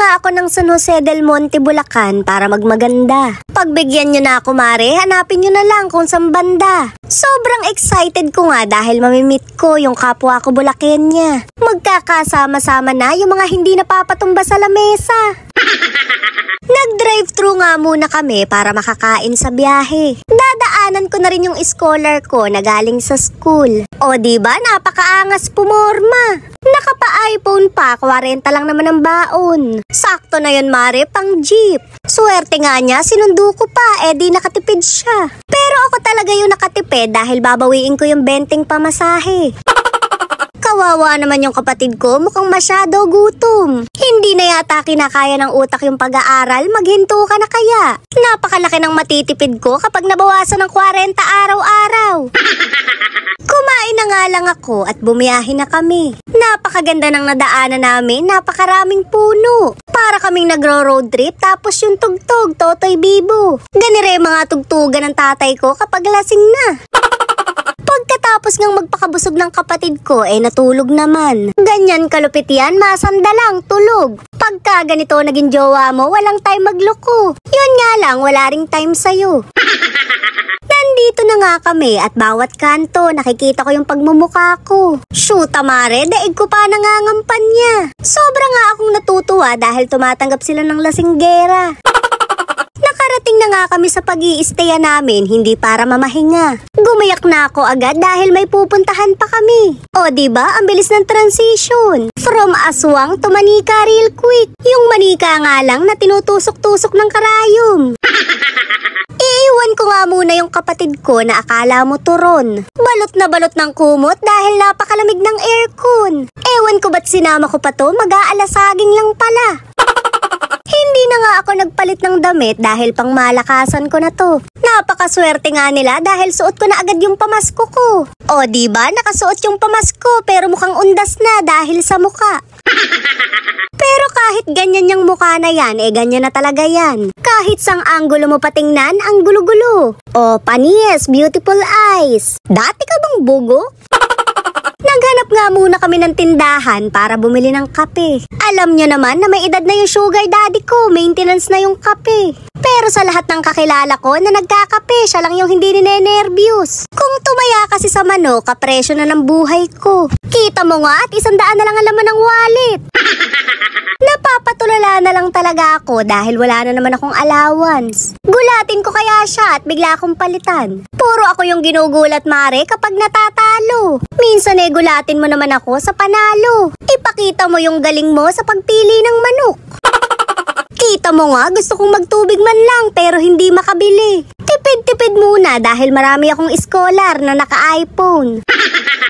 nga ako ng San Jose del Monte, Bulacan para magmaganda. Pagbigyan nyo na ako, mare, hanapin nyo na lang kung saan banda. Sobrang excited ko nga dahil mamimit ko yung kapwa ko Bulacania. Magkakasama-sama na yung mga hindi napapatumba sa lamesa. Nag-drive-thru nga muna kami para makakain sa biyahe. Dadaanan ko na rin yung scholar ko na galing sa school. O diba, napakaangas pumorma. Nakapa-iPhone pa, 40 lang naman ang baon. Sakto na yun, mare, pang jeep. Swerte nga niya, sinundo ko pa, di nakatipid siya. Pero ako talaga yung nakatipid dahil babawiin ko yung 20 pamasahe. Kawawa naman yung kapatid ko, mukhang masyado gutom. Hindi na yata kinakaya ng utak yung pag-aaral, maghinto ka na kaya. Napakalaki ng matitipid ko kapag nabawasan ng 40 araw-araw. Kumain na nga lang ako at bumiyahe na kami. Napakaganda ng nadaanan namin, napakaraming puno. Para kaming nagro-road trip tapos yung tugtog, Totoy Bibo. Ganire mga tugtugan ng tatay ko kapag lasing na. Pagkatapos ngang magpakabusog ng kapatid ko, natulog naman. Ganyan kalupit yan, masandalang tulog. Pagka ganito naging jowa mo, walang time magloko. Yun nga lang, wala ring time sa'yo. Nandito na nga kami at bawat kanto nakikita ko yung pagmumukha ko. Shoot, mare, daig ko pa nangangampan niya. Sobra nga akong natutuwa dahil tumatanggap sila ng lasinggera. Nakarating na nga kami sa pag-i-stayan namin, hindi para mamahinga. Gumayak na ako agad dahil may pupuntahan pa kami. O diba, ang bilis ng transition. From aswang to manika real quick. Yung manika nga lang na tinutusok-tusok ng karayom. Iiwan ko nga muna yung kapatid ko na akala mo turon. Balot na balot ng kumot dahil napakalamig ng aircon. Ewan ko ba't sinama ko pa to, mag-aalasaging lang pala. Hindi na nga ako nagpalit ng damit dahil pang malakasan ko na to. Napakaswerte nga nila dahil suot ko na agad yung pamasko ko. O diba, nakasuot yung pamasko pero mukhang undas na dahil sa muka. Pero kahit ganyan yung mukha na yan, ganyan na talaga yan. Kahit sang anggulo mo patingnan, ang gulo-gulo. O panis, beautiful eyes. Dati ka bang bugo? Naghanap nga muna kami ng tindahan para bumili ng kape. Alam nyo naman na may edad na yung sugar daddy ko, maintenance na yung kape. Pero sa lahat ng kakilala ko na nagkakape, siya lang yung hindi ninenervyos. Kung tumaya kasi sa manok, kapresyo na ng buhay ko. Kita mo nga at 100 na lang ang laman ng wallet. Napapatulala na lang talaga ako dahil wala na naman akong allowance. Gulatin ko kaya siya at bigla akong palitan. Puro ako yung ginugulat, mare, kapag natatalo. Minsan gulatin mo naman ako sa panalo. Ipakita mo yung galing mo sa pagpili ng manok. Kita mo nga, gusto kong magtubig man lang pero hindi makabili. Tipid-tipid muna dahil marami akong scholar na naka-iPhone.